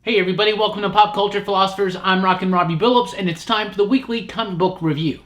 Hey everybody, welcome to Pop Culture Philosophers. I'm Rockin Robbie Billups, and it's time for the weekly comic book review.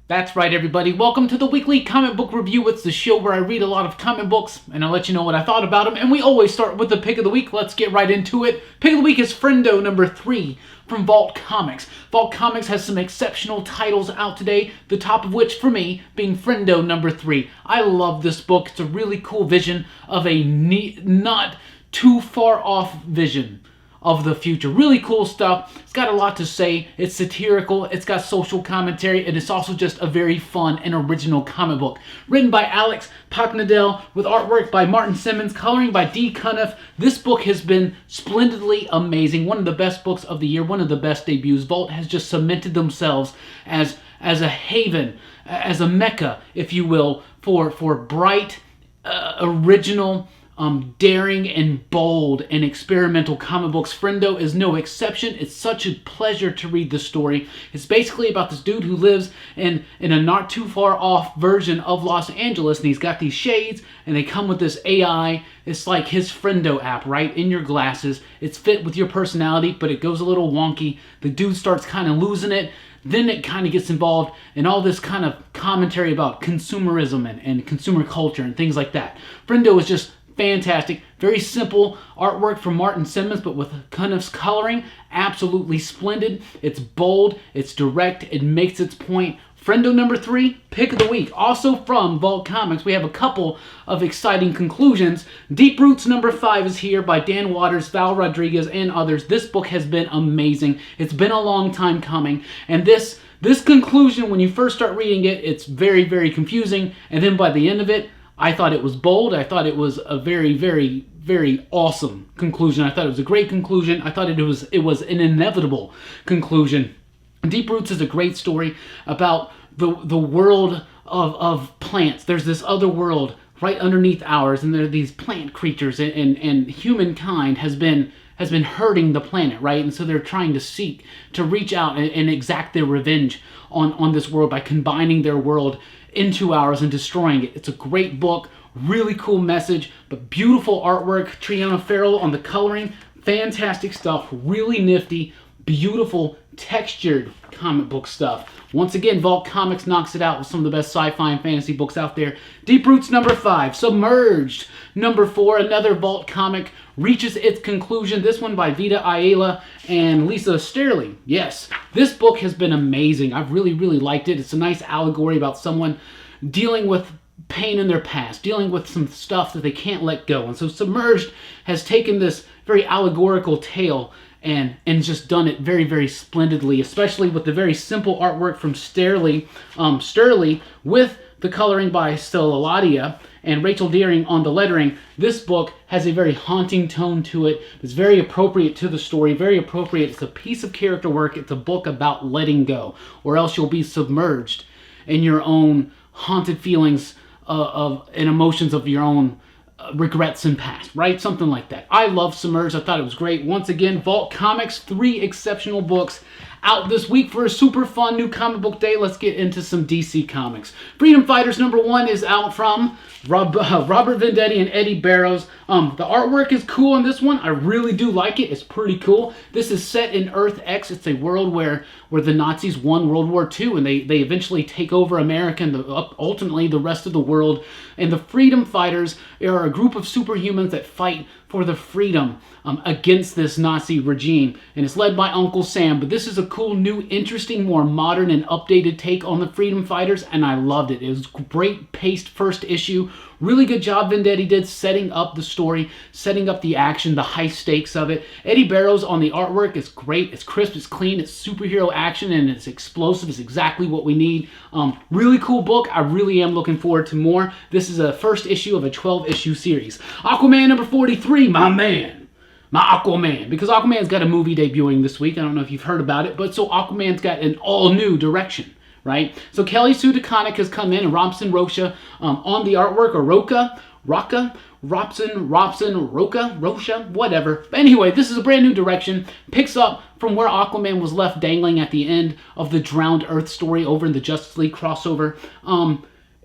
That's right everybody, welcome to the weekly comic book review. It's the show where I read a lot of comic books, and I'll let you know what I thought about them, and we always start with the pick of the week. Let's get right into it. Pick of the week is Friendo number 3 from Vault Comics. Vault Comics has some exceptional titles out today, the top of which, for me, being Friendo number 3. I love this book. It's a really cool vision of a not too far off vision of the future. Really cool stuff. It's got a lot to say. It's satirical. It's got social commentary. And it's also just a very fun and original comic book. Written by Alex Paknadel with artwork by Martin Simmons, coloring by D. Cuniff. This book has been splendidly amazing. One of the best books of the year. One of the best debuts. Vault has just cemented themselves as a haven, as a mecca, if you will, for bright, original, daring and bold and experimental comic books. Friendo is no exception. It's such a pleasure to read this story. It's basically about this dude who lives in a not too far off version of Los Angeles, and he's got these shades, and they come with this AI. It's like his Friendo app right in your glasses. It's fit with your personality, but it goes a little wonky. The dude starts kind of losing it. Then it kind of gets involved in all this kind of commentary about consumerism and consumer culture and things like that. Friendo is just fantastic. Very simple artwork from Martin Simmons, but with Cuniff's coloring, absolutely splendid. It's bold, it's direct, it makes its point. Friendo number 3, pick of the week. Also from Vault Comics, we have a couple of exciting conclusions. Deep Roots number 5 is here by Dan Waters, Val Rodriguez, and others. This book has been amazing. It's been a long time coming, and this conclusion, when you first start reading it, it's very, very confusing, and then by the end of it, I thought it was bold. I thought it was a very, very, very awesome conclusion. I thought it was a great conclusion. I thought it was an inevitable conclusion. Deep Roots is a great story about the world of plants. There's this other world right underneath ours, and there are these plant creatures, and humankind has been hurting the planet, right? And so they're trying to reach out and exact their revenge on this world by combining their world into ours and destroying it. It's a great book, really cool message, but beautiful artwork. Triana Farrell on the coloring, fantastic stuff, really nifty, beautiful, textured comic book stuff. Once again, Vault Comics knocks it out with some of the best sci-fi and fantasy books out there. Deep Roots number 5, Submerged number 4, another Vault comic, reaches its conclusion. This one by Vita Ayala and Lisa Sterling. Yes, this book has been amazing. I've really, really liked it. It's a nice allegory about someone dealing with pain in their past, dealing with some stuff that they can't let go. And so Submerged has taken this very allegorical tale and just done it very, very splendidly, especially with the very simple artwork from Sterling with the coloring by Stella Ladia and Rachel Deering on the lettering. This book has a very haunting tone to it. It's very appropriate to the story, very appropriate. It's a piece of character work. It's a book about letting go, or else you'll be submerged in your own haunted feelings and emotions of your own regrets and past, right? Something like that. I love Submerged. I thought it was great. Once again, Vault Comics, 3 exceptional books out this week for a super fun new comic book day. Let's get into some DC Comics. Freedom Fighters number 1 is out from Robert Venditti and Eddie Barrows. The artwork is cool on this one. I really do like it. It's pretty cool. This is set in Earth X. It's a world where the Nazis won World War II, and they eventually take over America and ultimately the rest of the world. And the Freedom Fighters are a group of superhumans that fight for the freedom against this Nazi regime. And it's led by Uncle Sam. But this is a cool, new, interesting, more modern and updated take on the Freedom Fighters, and I loved it. It was great paced first issue. Really good job Venditti did setting up the story, setting up the action, the high stakes of it. Eddie Barrows on the artwork is great. It's crisp, it's clean, it's superhero action, and it's explosive. It's exactly what we need. Really cool book. I really am looking forward to more. This is a first issue of a 12-issue series. Aquaman number 43, my man. My Aquaman. Because Aquaman's got a movie debuting this week. I don't know if you've heard about it, but so Aquaman's got an all-new direction, right? So Kelly Sue DeConnick has come in, and Robson Rocha on the artwork, or Rocha, whatever. But anyway, this is a brand new direction. Picks up from where Aquaman was left dangling at the end of the Drowned Earth story over in the Justice League crossover.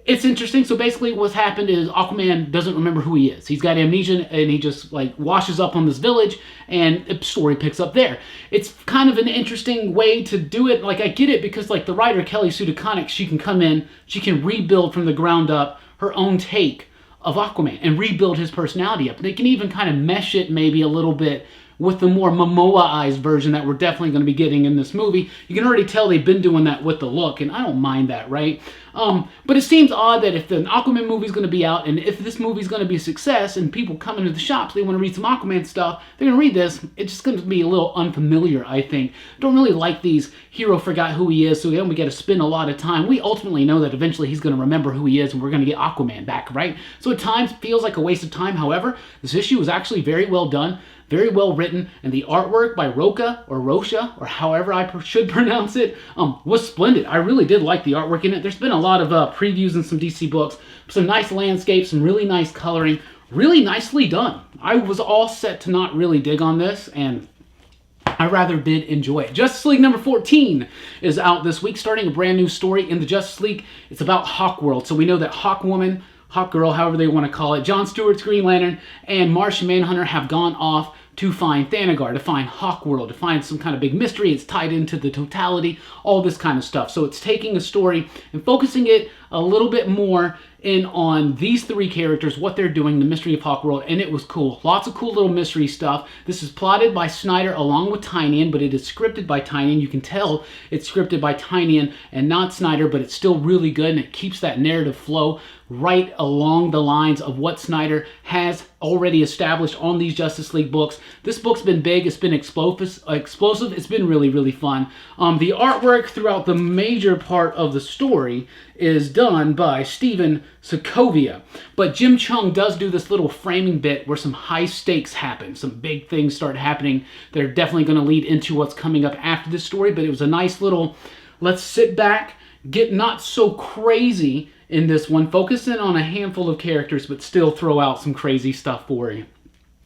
it's interesting. So basically what's happened is Aquaman doesn't remember who he is. He's got amnesia, and he just like washes up on this village, and the story picks up there. It's kind of an interesting way to do it. Like, I get it, because like the writer Kelly Sue DeConnick, she can come in, she can rebuild from the ground up her own take of Aquaman and rebuild his personality up. They can even kind of mesh it maybe a little bit with the more Momoa-ized version that we're definitely going to be getting in this movie. You can already tell they've been doing that with the look, and I don't mind that, right? But it seems odd that if the Aquaman movie is going to be out, and if this movie is going to be a success, and people come into the shops, they want to read some Aquaman stuff, they're going to read this, it's just going to be a little unfamiliar, I think. Don't really like these hero forgot who he is, so then we got to spend a lot of time. We ultimately know that eventually he's going to remember who he is, and we're going to get Aquaman back, right? So at times, feels like a waste of time. However, this issue was actually very well done, very well written, and the artwork by Rocha, or however I should pronounce it, was splendid. I really did like the artwork in it. There's been a lot of previews in some DC books, some nice landscapes, some really nice coloring, really nicely done. I was all set to not really dig on this, and I rather did enjoy it. Justice League number 14 is out this week, starting a brand new story in the Justice League. It's about Hawkworld. So we know that Hawkwoman, Hawkgirl, however they want to call it, John Stewart's Green Lantern, and Martian Manhunter have gone off to find Thanagar, to find Hawkworld, to find some kind of big mystery. It's tied into the totality, all this kind of stuff. So it's taking a story and focusing it a little bit more in on these three characters, what they're doing, the mystery of Hawkworld, and it was cool. Lots of cool little mystery stuff. This is plotted by Snyder along with Tynion, but it is scripted by Tynion. You can tell it's scripted by Tynion and not Snyder, but it's still really good, and it keeps that narrative flow right along the lines of what Snyder has already established on these Justice League books. This book's been big. It's been explosive. It's been really, really fun. The artwork throughout the major part of the story is done by Steven Sokovia. But Jim Chung does do this little framing bit where some high stakes happen. Some big things start happening. They're definitely going to lead into what's coming up after this story, but it was a nice little, let's sit back, get not so crazy in this one, focus in on a handful of characters, but still throw out some crazy stuff for you.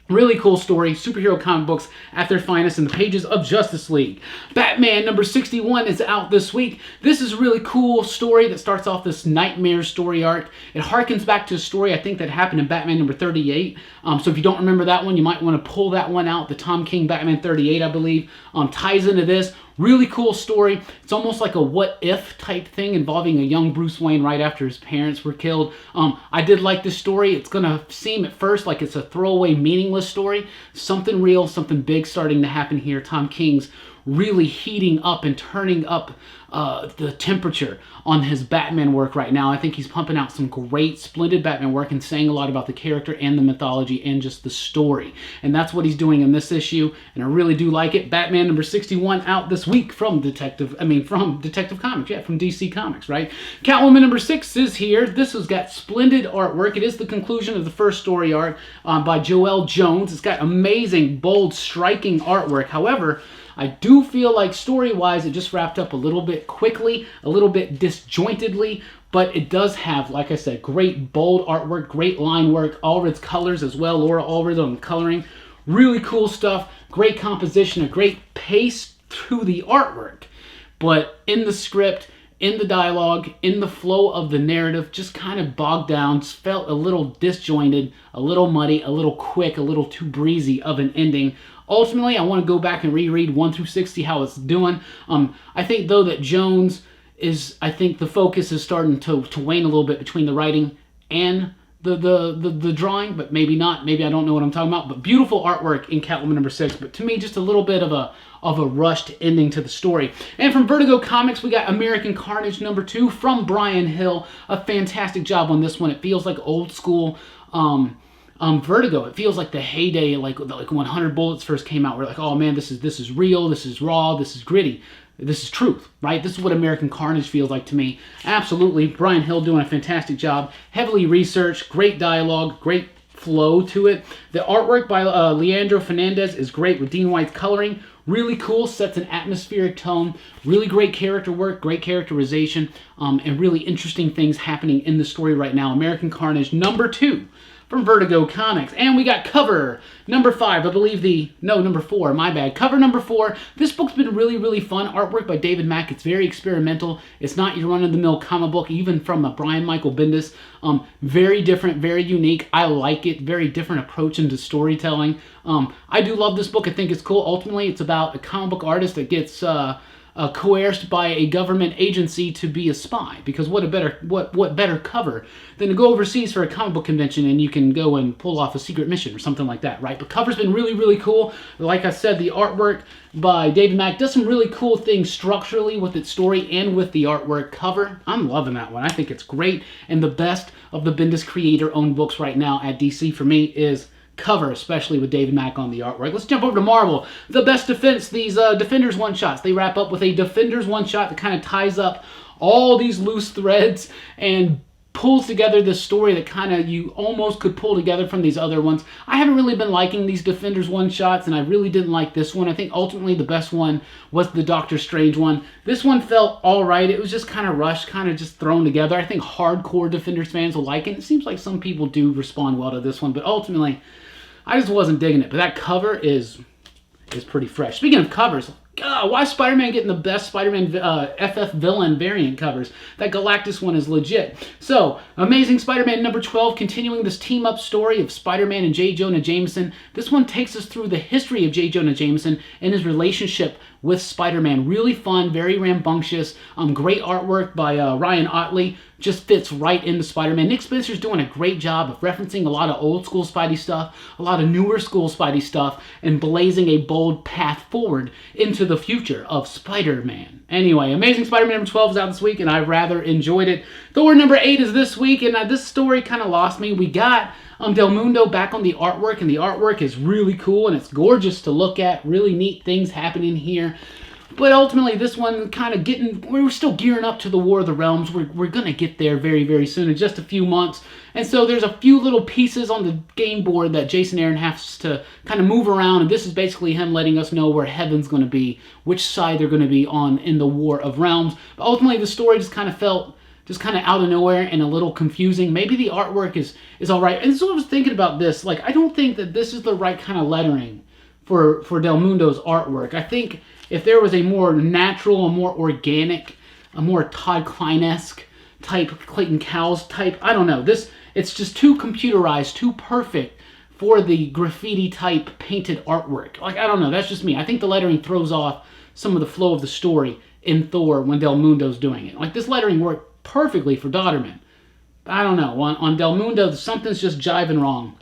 Really cool story. Superhero comic books at their finest in the pages of Justice League. Batman number 61 is out this week. This is a really cool story that starts off this nightmare story arc. It harkens back to a story I think that happened in Batman number 38. So if you don't remember that one, you might want to pull that one out. The Tom King Batman 38, I believe, ties into this. Really cool story. It's almost like a what-if type thing involving a young Bruce Wayne right after his parents were killed. I did like this story. It's going to seem at first like it's a throwaway, meaningless story. Something real, something big starting to happen here. Tom King's really heating up and turning up the temperature on his Batman work right now. I think he's pumping out some great, splendid Batman work and saying a lot about the character and the mythology and just the story. And that's what he's doing in this issue, and I really do like it. Batman number 61 out this week from Detective Comics, yeah, from DC Comics, right? Catwoman number 6 is here. This has got splendid artwork. It is the conclusion of the first story arc by Joelle Jones. It's got amazing, bold, striking artwork. However, I do feel like story-wise it just wrapped up a little bit quickly, a little bit disjointedly, but it does have, like I said, great bold artwork, great line work, Allred's colors as well, Laura Allred on coloring. Really cool stuff, great composition, a great pace through the artwork, but in the script, in the dialogue, in the flow of the narrative, just kind of bogged down, just felt a little disjointed, a little muddy, a little quick, a little too breezy of an ending. Ultimately, I want to go back and reread 1 through 6, see how it's doing. I think, though, that Jones is, I think the focus is starting to wane a little bit between the writing and the drawing, but maybe not. Maybe I don't know what I'm talking about. But beautiful artwork in Catwoman number 6, but to me, just a little bit of a rushed ending to the story. And from Vertigo Comics, we got American Carnage number 2 from Brian Hill. A fantastic job on this one. It feels like old school Vertigo. It feels like the heyday, like when 100 Bullets first came out. We're like, oh man, this is real, this is raw, this is gritty, this is truth, right? This is what American Carnage feels like to me. Absolutely, Brian Hill doing a fantastic job. Heavily researched, great dialogue, great flow to it. The artwork by Leandro Fernandez is great with Dean White's coloring. Really cool, sets an atmospheric tone. Really great character work, great characterization. and really interesting things happening in the story right now. American Carnage number 2 from Vertigo Comics. And we got cover number 5, I believe number 4, my bad. Cover number 4. This book's been really, really fun. Artwork by David Mack. It's very experimental. It's not your run-of-the-mill comic book, even from a Brian Michael Bendis. Very different, very unique. I like it. Very different approach into storytelling. I do love this book. I think it's cool. Ultimately, it's about a comic book artist that gets coerced by a government agency to be a spy, because what better cover than to go overseas for a comic book convention and you can go and pull off a secret mission or something like that, right? But cover's been really, really cool. Like I said, the artwork by David Mack does some really cool things structurally with its story and with the artwork. Cover, I'm loving that one. I think it's great, and the best of the Bendis creator-owned books right now at DC for me is cover, especially with David Mack on the artwork. Let's jump over to Marvel. The Best Defense, these Defenders one-shots. They wrap up with a Defenders one-shot that kind of ties up all these loose threads and pulls together this story that kind of you almost could pull together from these other ones. I haven't really been liking these Defenders one-shots, and I really didn't like this one. I think ultimately the best one was the Doctor Strange one. This one felt alright. It was just kind of rushed, kind of just thrown together. I think hardcore Defenders fans will like it. It seems like some people do respond well to this one, but ultimately I just wasn't digging it. But that cover is pretty fresh. Speaking of covers, God, why is Spider-Man getting the best Spider-Man FF villain variant covers? That Galactus one is legit. So, Amazing Spider-Man number 12, continuing this team-up story of Spider-Man and J. Jonah Jameson. This one takes us through the history of J. Jonah Jameson and his relationship with Spider-Man. Really fun, very rambunctious, great artwork by Ryan Ottley. Just fits right into Spider-Man. Nick Spencer's doing a great job of referencing a lot of old school Spidey stuff, a lot of newer school Spidey stuff, and blazing a bold path forward into the future of Spider-Man. Anyway, Amazing Spider-Man number 12 is out this week, and I rather enjoyed it. Thor number 8 is this week, and this story kind of lost me. We got Del Mundo back on the artwork, and the artwork is really cool, and it's gorgeous to look at. Really neat things happening here. But ultimately, this one kind of we're still gearing up to the War of the Realms. We're going to get there very, very soon, in just a few months. And so there's a few little pieces on the game board that Jason Aaron has to kind of move around. And this is basically him letting us know where Heaven's going to be, which side they're going to be on in the War of Realms. But ultimately, the story just kind of felt just kind of out of nowhere and a little confusing. Maybe the artwork is all right. And so I was thinking about this. Like, I don't think that this is the right kind of lettering for Del Mundo's artwork. I think if there was a more natural, a more organic, a more Todd Klein-esque type, Clayton Cowles type, I don't know. It's just too computerized, too perfect for the graffiti type painted artwork. Like, I don't know. That's just me. I think the lettering throws off some of the flow of the story in Thor when Del Mundo's doing it. Like, this lettering worked perfectly for Dodderman. I don't know. On Del Mundo, something's just jiving wrong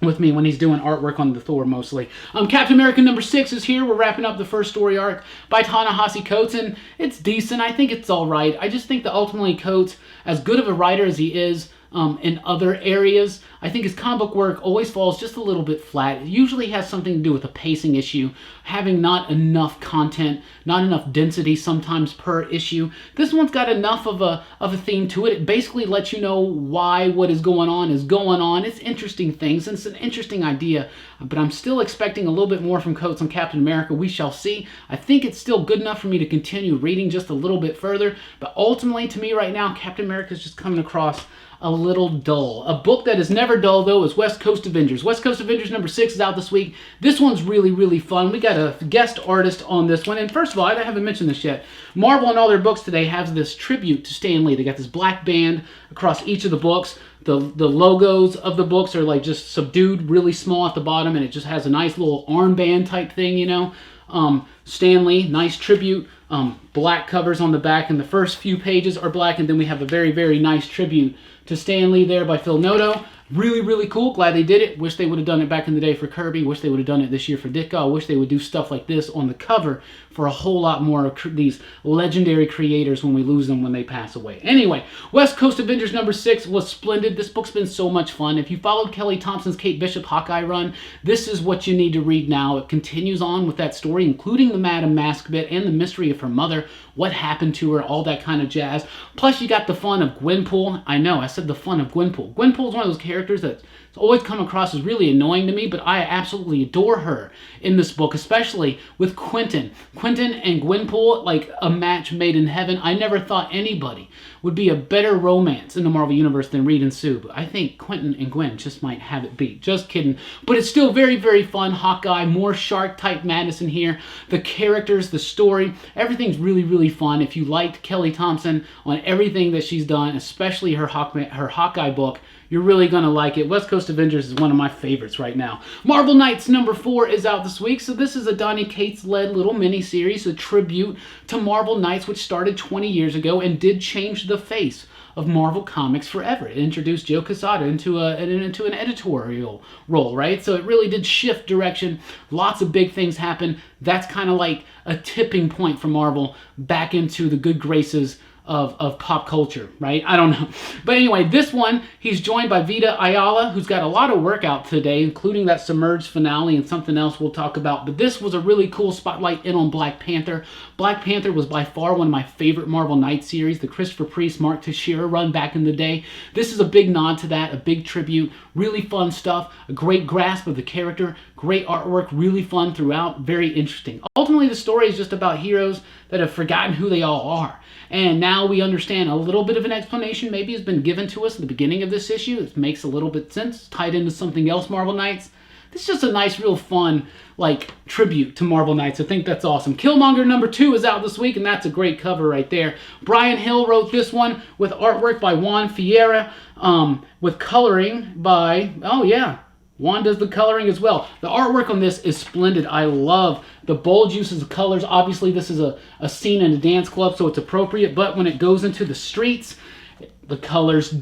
with me when he's doing artwork on the Thor mostly. Captain America number 6 is here. We're wrapping up the first story arc by Ta-Nehisi Coates, and it's decent. I think it's all right. I just think that ultimately Coates, as good of a writer as he is in other areas, I think his comic book work always falls just a little bit flat. It usually has something to do with a pacing issue, having not enough content, not enough density sometimes per issue. This one's got enough of a theme to it. It basically lets you know why what is going on is going on. It's interesting things, and it's an interesting idea, but I'm still expecting a little bit more from Coates on Captain America. We shall see. I think it's still good enough for me to continue reading just a little bit further, but ultimately to me right now, Captain America is just coming across a little dull. A book that is never dull, though, is West Coast Avengers. West Coast Avengers number 6 is out this week. This one's really, really fun. We got a guest artist on this one. And first of all, I haven't mentioned this yet. Marvel in all their books today has this tribute to Stan Lee. They got this black band across each of the books. The logos of the books are like just subdued, really small at the bottom, and it just has a nice little armband type thing, you know. Stan Lee, nice tribute. Black covers on the back, and the first few pages are black, and then we have a very, very nice tribute to Stan Lee there by Phil Noto. Really, really cool. Glad they did it. Wish they would have done it back in the day for Kirby. Wish they would have done it this year for Ditko. I wish they would do stuff like this on the cover for a whole lot more of these legendary creators when we lose them when they pass away. Anyway, West Coast Avengers number 6 was splendid. This book's been so much fun. If you followed Kelly Thompson's Kate Bishop Hawkeye run, this is what you need to read now. It continues on with that story, including the Madam Mask bit and the mystery of her mother, what happened to her, all that kind of jazz. Plus, you got the fun of Gwenpool. I know, I said the fun of Gwenpool. Gwenpool is one of those characters that's always come across as really annoying to me, but I absolutely adore her in this book, especially with Quentin. Quentin and Gwenpool, like a match made in heaven. I never thought anybody would be a better romance in the Marvel Universe than Reed and Sue. But I think Quentin and Gwen just might have it beat. Just kidding. But it's still very, very fun. Hawkeye, more shark-type madness in here. The characters, the story, everything's really, really fun. If you liked Kelly Thompson on everything that she's done, especially her Hawkeye book, you're really going to like it. West Coast Avengers is one of my favorites right now. Marvel Knights number 4 is out this week. So this is a Donny Cates-led little mini-series, a tribute to Marvel Knights, which started 20 years ago and did change the face of Marvel Comics forever. It introduced Joe Quesada into an editorial role, right? So it really did shift direction. Lots of big things happened. That's kind of like a tipping point for Marvel back into the good graces of pop culture, right? I don't know. But anyway, this one, he's joined by Vita Ayala, who's got a lot of work out today, including that Submerged finale and something else we'll talk about. But this was a really cool spotlight in on Black Panther. Black Panther was by far one of my favorite Marvel Knights series, the Christopher Priest, Mark Teixeira run back in the day. This is a big nod to that, a big tribute, really fun stuff, a great grasp of the character, great artwork, really fun throughout, very interesting. Ultimately, the story is just about heroes that have forgotten who they all are. And now we understand a little bit of an explanation maybe has been given to us at the beginning of this issue. It makes a little bit sense, tied into something else Marvel Knights. This is just a nice, real fun, like, tribute to Marvel Knights. I think that's awesome. Killmonger number 2 is out this week, and that's a great cover right there. Brian Hill wrote this one with artwork by Juan Fiera, with coloring by, oh yeah, Juan does the coloring as well. The artwork on this is splendid. I love the bold uses of colors. Obviously, this is a scene in a dance club, so it's appropriate. But when it goes into the streets, the colors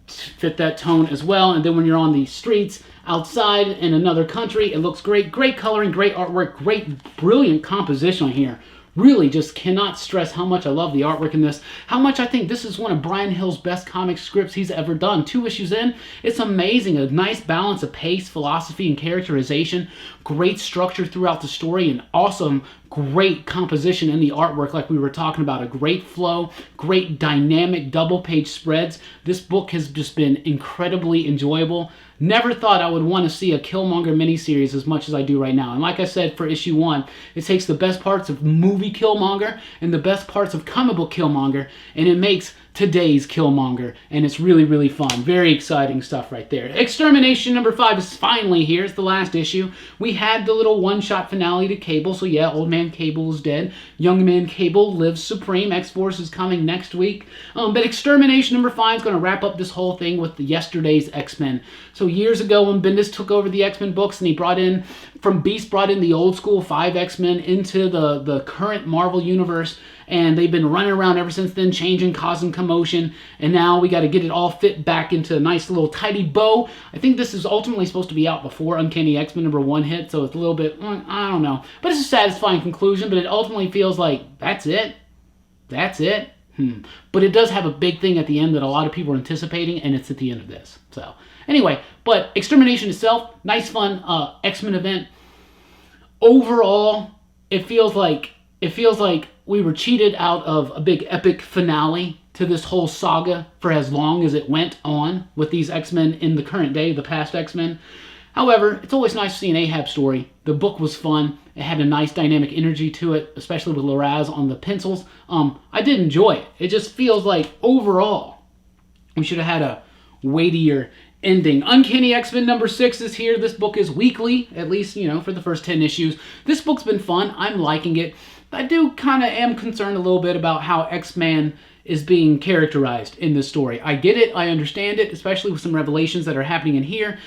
fit that tone as well. And then when you're on the streets outside in another country, it looks great. Great coloring, great artwork, great, brilliant composition here. Really just cannot stress how much I love the artwork in this, how much I think this is one of Brian Hill's best comic scripts he's ever done. 2 issues in, it's amazing. A nice balance of pace, philosophy, and characterization. Great structure throughout the story, and awesome, great composition in the artwork like we were talking about. A great flow, great dynamic double-page spreads. This book has just been incredibly enjoyable. Never thought I would want to see a Killmonger miniseries as much as I do right now. And like I said for issue 1, it takes the best parts of movie Killmonger and the best parts of comic book Killmonger, and it makes today's Killmonger, and it's really, really fun. Very exciting stuff right there. Extermination number 5 is finally here. It's the last issue. We had the little one-shot finale to Cable, so yeah, Old Man Cable is dead. Young Man Cable lives supreme. X-Force is coming next week. But Extermination number 5 is going to wrap up this whole thing with yesterday's X-Men. So years ago when Bendis took over the X-Men books and he brought in the old school 5 X-Men into the current Marvel universe, and they've been running around ever since then, changing, causing commotion, and now we got to get it all fit back into a nice little tidy bow. I think this is ultimately supposed to be out before Uncanny X-Men number 1 hit, so it's a little bit, I don't know. But it's a satisfying conclusion, but it ultimately feels like, that's it? That's it? But it does have a big thing at the end that a lot of people are anticipating, and it's at the end of this. So, anyway, but Extermination itself, nice fun X-Men event. Overall, it feels like we were cheated out of a big epic finale to this whole saga for as long as it went on with these X-Men in the current day, the past X-Men. However, it's always nice to see an Ahab story. The book was fun. It had a nice dynamic energy to it, especially with Loraz on the pencils. I did enjoy it. It just feels like overall we should have had a weightier ending. Uncanny X-Men number 6 is here. This book is weekly, at least, for the first 10 issues. This book's been fun. I'm liking it. I do kind of am concerned a little bit about how X-Man is being characterized in this story. I get it. I understand it, especially with some revelations that are happening in here.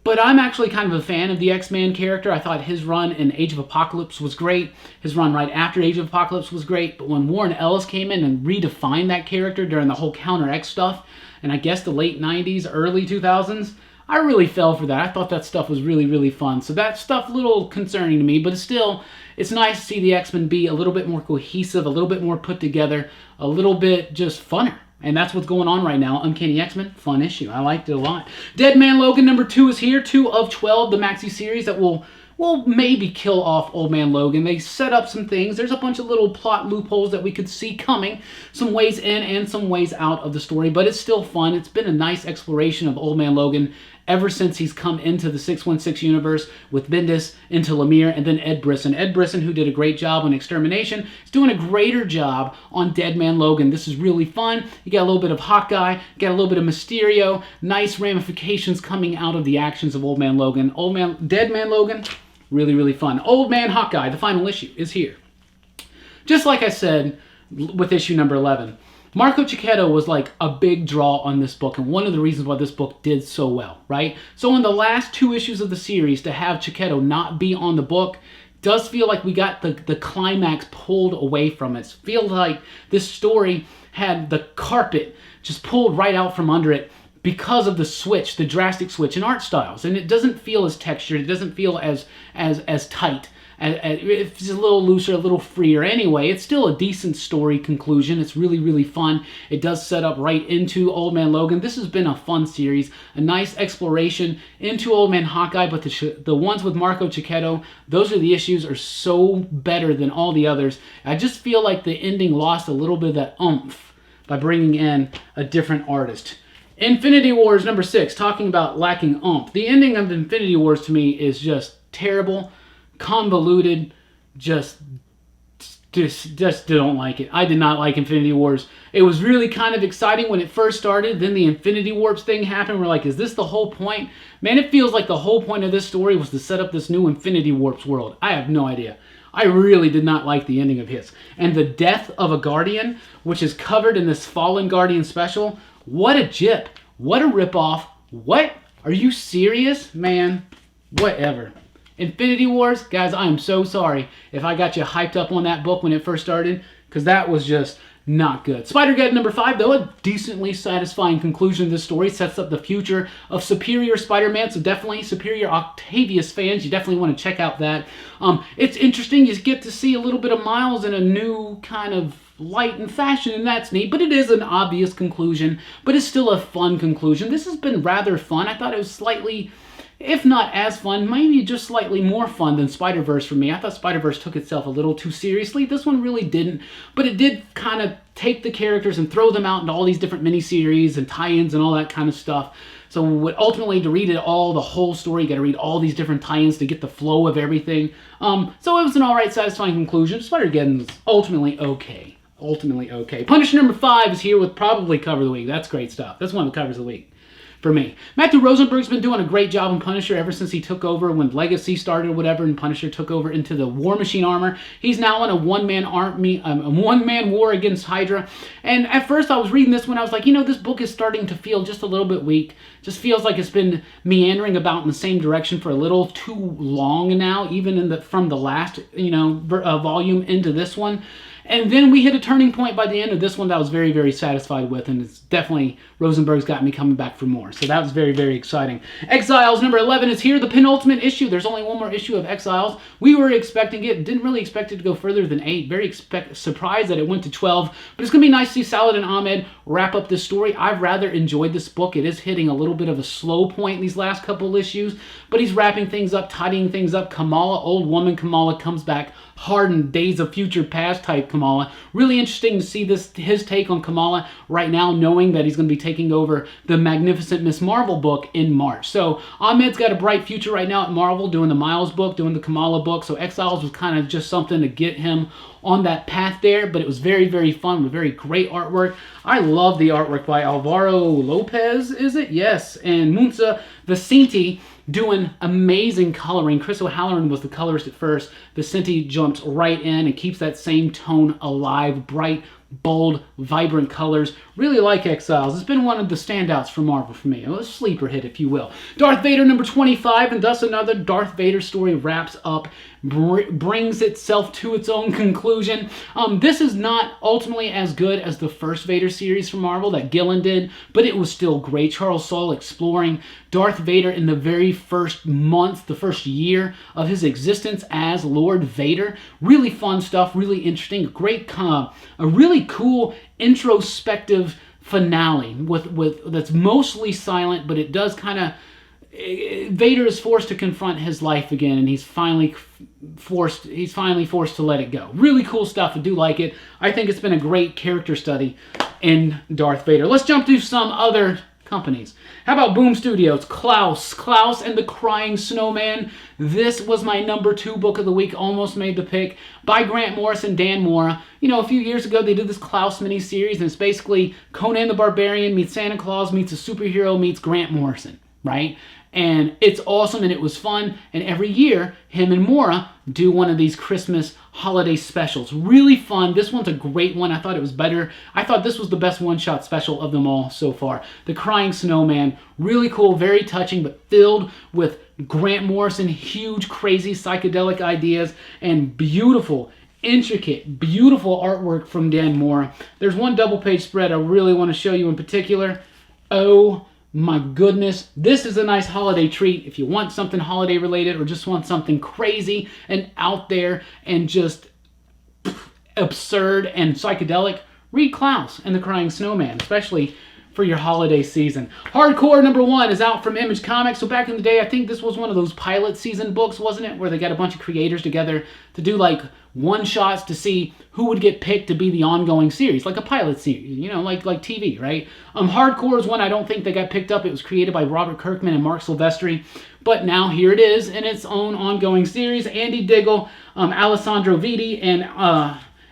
But I'm actually kind of a fan of the X-Man character. I thought his run in Age of Apocalypse was great. His run right after Age of Apocalypse was great. But when Warren Ellis came in and redefined that character during the whole Counter X stuff, and I guess the late 90s, early 2000s, I really fell for that. I thought that stuff was really, really fun. So that stuff a little concerning to me, but it's nice to see the X-Men be a little bit more cohesive, a little bit more put together, a little bit just funner. And that's what's going on right now. Uncanny X-Men, fun issue. I liked it a lot. Dead Man Logan number 2 is here. 2 of 12, the maxi series that will maybe kill off Old Man Logan. They set up some things. There's a bunch of little plot loopholes that we could see coming. Some ways in and some ways out of the story, but it's still fun. It's been a nice exploration of Old Man Logan ever since he's come into the 616 universe with Bendis, into Lemire, and then Ed Brisson. Ed Brisson, who did a great job on Extermination, is doing a greater job on Dead Man Logan. This is really fun. You got a little bit of Hawkeye, you got a little bit of Mysterio, nice ramifications coming out of the actions of Old Man Logan. Dead Man Logan, really, really fun. Old Man Hawkeye, the final issue, is here. Just like I said with issue number 11, Marco Checchetto was like a big draw on this book, and one of the reasons why this book did so well, right? So in the last 2 issues of the series, to have Checchetto not be on the book does feel like we got the climax pulled away from it. It feels like this story had the carpet just pulled right out from under it because of the switch, the drastic switch in art styles. And it doesn't feel as textured, it doesn't feel as tight. It's a little looser, a little freer. Anyway, it's still a decent story conclusion. It's really, really fun. It does set up right into Old Man Logan. This has been a fun series, a nice exploration into Old Man Hawkeye, but the ones with Marco Checchetto, those are the issues are so better than all the others. I just feel like the ending lost a little bit of that oomph by bringing in a different artist. Infinity Wars number 6, talking about lacking oomph. The ending of Infinity Wars to me is just terrible, convoluted, just don't like it. I did not like Infinity Wars. It was really kind of exciting when it first started. Then the Infinity Warps thing happened. We're like, is this the whole point? Man, it feels like the whole point of this story was to set up this new Infinity Warps world. I have no idea. I really did not like the ending of his. And the death of a Guardian, which is covered in this Fallen Guardian special. What a jip. What a ripoff. What? Are you serious? Man, whatever. Infinity Wars, guys, I am so sorry if I got you hyped up on that book when it first started, because that was just not good. Spider-Geddon number 5, though, a decently satisfying conclusion of this story, sets up the future of Superior Spider-Man, so definitely Superior Octavius fans, you definitely want to check out that. It's interesting, you get to see a little bit of Miles in a new kind of light and fashion, and that's neat, but it is an obvious conclusion, but it's still a fun conclusion. This has been rather fun. I thought it was slightly, if not as fun, maybe just slightly more fun than Spider-Verse for me. I thought Spider-Verse took itself a little too seriously. This one really didn't, but it did kind of take the characters and throw them out into all these different miniseries and tie-ins and all that kind of stuff. So ultimately, to read it all, the whole story, you got to read all these different tie-ins to get the flow of everything. So it was an alright, satisfying conclusion. Spider-Geddon's ultimately okay. Ultimately okay. Punisher number 5 is here with probably cover of the week. That's great stuff. That's one of the covers of the week for me. Matthew Rosenberg's been doing a great job on Punisher ever since he took over when Legacy started or whatever, and Punisher took over into the War Machine armor. He's now on a one-man army, a one-man war against Hydra. And at first I was reading this when I was like, you know, this book is starting to feel just a little bit weak. Just feels like it's been meandering about in the same direction for a little too long now, even from the last, volume into this one. And then we hit a turning point by the end of this one that I was very, very satisfied with, and it's definitely, Rosenberg's got me coming back for more. So that was very, very exciting. Exiles number 11 is here, the penultimate issue. There's only one more issue of Exiles. We were expecting it, didn't really expect it to go further than 8. Very surprised that it went to 12, but it's going to be nice to see Saladin Ahmed wrap up this story. I've rather enjoyed this book. It is hitting a little bit of a slow point in these last couple issues, but he's wrapping things up, tidying things up. Kamala, old woman Kamala, comes back, hardened, Days of Future Past type Kamala. Really interesting to see his take on Kamala right now, knowing that he's going to be taking over the Magnificent Miss Marvel book in March. So Ahmed's got a bright future right now at Marvel, doing the Miles book, doing the Kamala book. So Exiles was kind of just something to get him on that path there, but it was very, very fun with very great artwork. I love the artwork by Alvaro Lopez, is it? Yes, and Munza Vicente doing amazing coloring. Chris O'Halloran was the colorist at first. Vicente jumps right in and keeps that same tone alive, bright, bold, vibrant colors. Really like Exiles. It's been one of the standouts for Marvel for me. A sleeper hit, if you will. Darth Vader number 25, and thus another Darth Vader story wraps up, brings itself to its own conclusion. This is not ultimately as good as the first Vader series from Marvel that Gillen did, but it was still great. Charles Soule exploring Darth Vader in the very first month, the first year of his existence as Lord Vader. Really fun stuff, really interesting, great, a really cool introspective finale with that's mostly silent, but it does kind of, Vader is forced to confront his life again, and he's finally forced to let it go. Really cool stuff. I do like it. I think it's been a great character study in Darth Vader. Let's jump to some other companies. How about Boom Studios? Klaus and the Crying Snowman. This was my number 2 book of the week, almost made the pick, by Grant Morris and Dan Mora. You know, a few years ago, they did this Klaus miniseries, and it's basically Conan the Barbarian meets Santa Claus meets a superhero meets Grant Morrison, right? And it's awesome, and it was fun. And every year, him and Mora do one of these Christmas holiday specials. Really fun. This one's a great one. I thought it was better. I thought this was the best one-shot special of them all so far. The Crying Snowman. Really cool, very touching, but filled with Grant Morrison, huge, crazy, psychedelic ideas, and beautiful, intricate, beautiful artwork from Dan Mora. There's one double-page spread I really want to show you in particular. Oh my goodness, this is a nice holiday treat. If you want something holiday related or just want something crazy and out there and just absurd and psychedelic, read Klaus and the Crying Snowman, especially for your holiday season. Hardcore number 1 is out from Image Comics. So back in the day, I think this was one of those pilot season books, wasn't it? Where they got a bunch of creators together to do like one-shots to see who would get picked to be the ongoing series, like a pilot series, you know, like TV, right? Hardcore is one I don't think they got picked up. It was created by Robert Kirkman and Mark Silvestri, but now here it is in its own ongoing series. Andy Diggle, Alessandro Vitti, and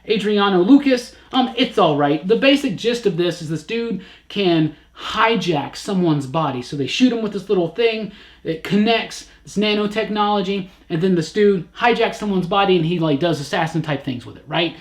Adriano Lucas. It's all right. The basic gist of this is this dude can hijack someone's body. So they shoot him with this little thing. It connects, this nanotechnology, and then this dude hijacks someone's body and he like does assassin type things with it, right?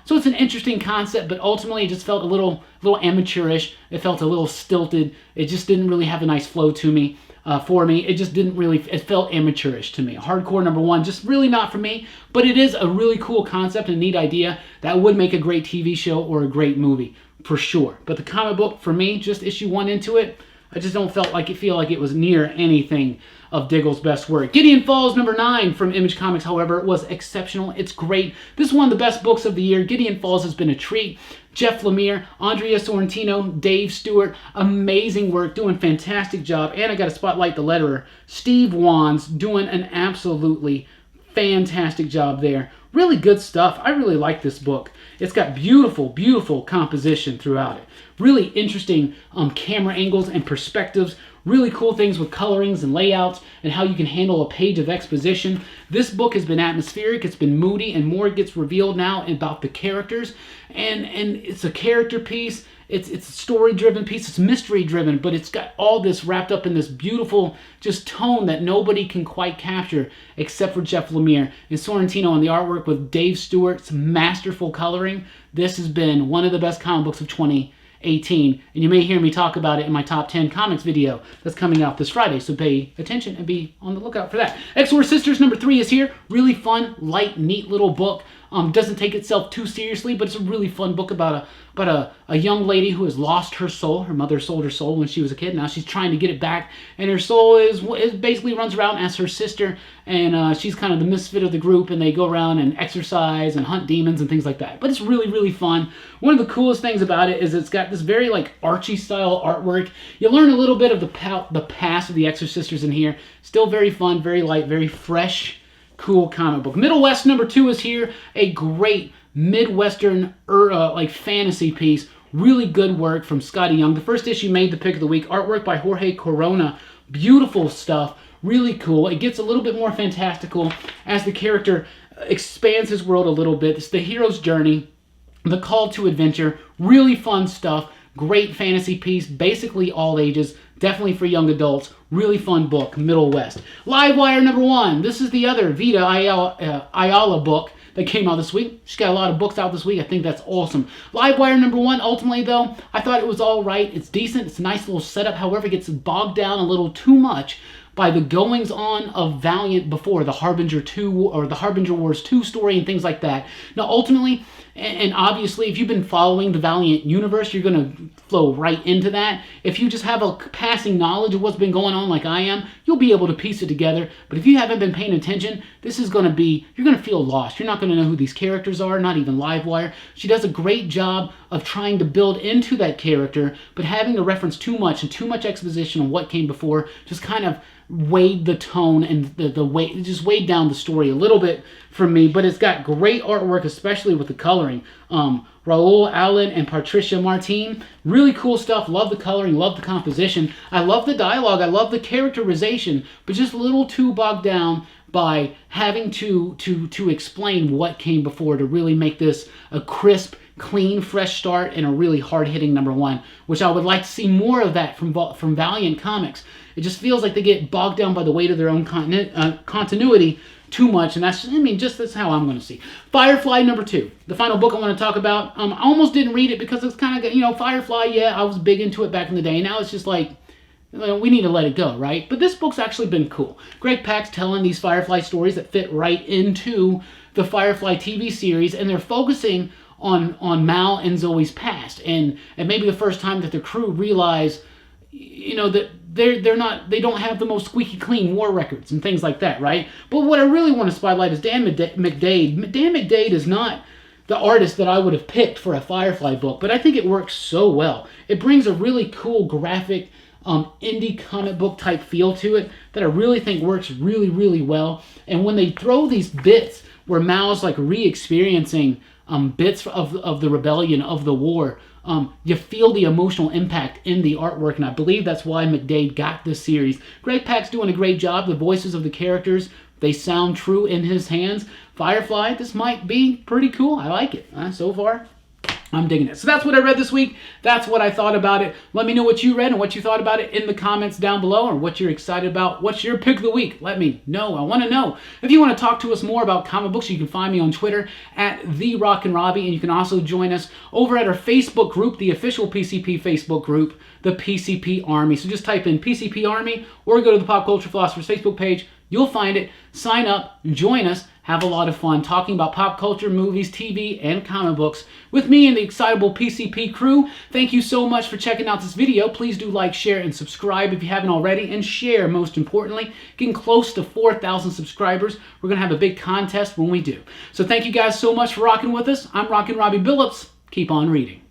So it's an interesting concept, but ultimately it just felt a little amateurish. It felt a little stilted. It just didn't really have a nice flow to me. For me, it just didn't really, it felt amateurish to me. Hardcore number 1, just really not for me, but it is a really cool concept and neat idea that would make a great TV show or a great movie, for sure. But the comic book, for me, just issue 1 into it, I just don't feel like it was near anything of Diggle's best work. Gideon Falls number 9 from Image Comics, however, was exceptional. It's great. This is one of the best books of the year. Gideon Falls has been a treat. Jeff Lemire, Andrea Sorrentino, Dave Stewart, amazing work, doing a fantastic job. And I got to spotlight the letterer, Steve Wands, doing an absolutely fantastic job there. Really good stuff. I really like this book. It's got beautiful, beautiful composition throughout it. Really interesting camera angles and perspectives. Really cool things with colorings and layouts and how you can handle a page of exposition. This book has been atmospheric, it's been moody, and more gets revealed now about the characters. And it's a character piece, it's a story-driven piece, it's mystery-driven, but it's got all this wrapped up in this beautiful just tone that nobody can quite capture except for Jeff Lemire and Sorrentino on the artwork with Dave Stewart's masterful coloring. This has been one of the best comic books of 2018, and you may hear me talk about it in my top 10 comics video that's coming out this Friday, so pay attention and be on the lookout for that. X-War Sisters number 3 is here. Really fun, light, neat little book. Doesn't take itself too seriously, but it's a really fun book about a young lady who has lost her soul. Her mother sold her soul when she was a kid. Now she's trying to get it back, and her soul is basically runs around as her sister, and she's kind of the misfit of the group, and they go around and exercise and hunt demons and things like that. But it's really, really fun. One of the coolest things about it is it's got this very like Archie style artwork. You learn a little bit of the past of the Exorcisters in here. Still very fun, very light, very fresh, cool comic book. Middle West number 2 is here. A great Midwestern like fantasy piece. Really good work from Scotty Young. The first issue made the pick of the week. Artwork by Jorge Corona. Beautiful stuff. Really cool. It gets a little bit more fantastical as the character expands his world a little bit. It's the hero's journey, the call to adventure. Really fun stuff. Great fantasy piece. Basically all ages. Definitely for young adults. Really fun book. Middle West. Livewire number 1. This is the other Vita Ayala book that came out this week. She's got a lot of books out this week. I think that's awesome. Livewire number 1. Ultimately, though, I thought it was all right. It's decent. It's a nice little setup. However, it gets bogged down a little too much by the goings-on of Valiant before the Harbinger 2 or the Harbinger Wars 2 story and things like that. Now, ultimately, and obviously, if you've been following the Valiant universe, you're going to flow right into that. If you just have a passing knowledge of what's been going on like I am, you'll be able to piece it together. But if you haven't been paying attention, this is going to be, you're going to feel lost. You're not going to know who these characters are, not even Livewire. She does a great job of trying to build into that character, but having to reference too much and too much exposition on what came before just kind of weighed the tone and the weight, it just weighed down the story a little bit for me, but it's got great artwork, especially with the coloring. Raul Allen and Patricia Martin, really cool stuff. Love the coloring, love the composition. I love the dialogue, I love the characterization, but just a little too bogged down by having to explain what came before to really make this a crisp, clean, fresh start and a really hard-hitting #1, which I would like to see more of that from Valiant Comics. It just feels like they get bogged down by the weight of their own continuity too much, and that's how I'm going to see. Firefly #2, the final book I want to talk about. I almost didn't read it because it's kind of, Firefly, yeah, I was big into it back in the day. Now it's just like, we need to let it go, right? But this book's actually been cool. Greg Pak's telling these Firefly stories that fit right into the Firefly TV series, and they're focusing on Mal and Zoe's past, and maybe the first time that the crew realize, that they don't have the most squeaky clean war records and things like that, right? But what I really want to spotlight is Dan McDade. Dan McDade is not the artist that I would have picked for a Firefly book, but I think it works so well. It brings a really cool graphic, indie comic book type feel to it that I really think works really, really well. And when they throw these bits where Mal's like re-experiencing bits of the rebellion, of the war, you feel the emotional impact in the artwork, and I believe that's why McDade got this series. Greg Pak's doing a great job. The voices of the characters, they sound true in his hands. Firefly, this might be pretty cool. I like it. So far, I'm digging it. So that's what I read this week. That's what I thought about it. Let me know what you read and what you thought about it in the comments down below, or what you're excited about. What's your pick of the week? Let me know. I want to know. If you want to talk to us more about comic books, you can find me on Twitter at @Rockin Robbie, and you can also join us over at our Facebook group, the official PCP Facebook group, the PCP Army. So just type in PCP Army or go to the Pop Culture Philosophers Facebook page. You'll find it. Sign up, join us, have a lot of fun talking about pop culture, movies, TV, and comic books with me and the excitable PCP crew. Thank you so much for checking out this video. Please do like, share, and subscribe if you haven't already, and share, most importantly. Getting close to 4,000 subscribers. We're going to have a big contest when we do. So thank you guys so much for rocking with us. I'm Rockin Robbie Billups. Keep on reading.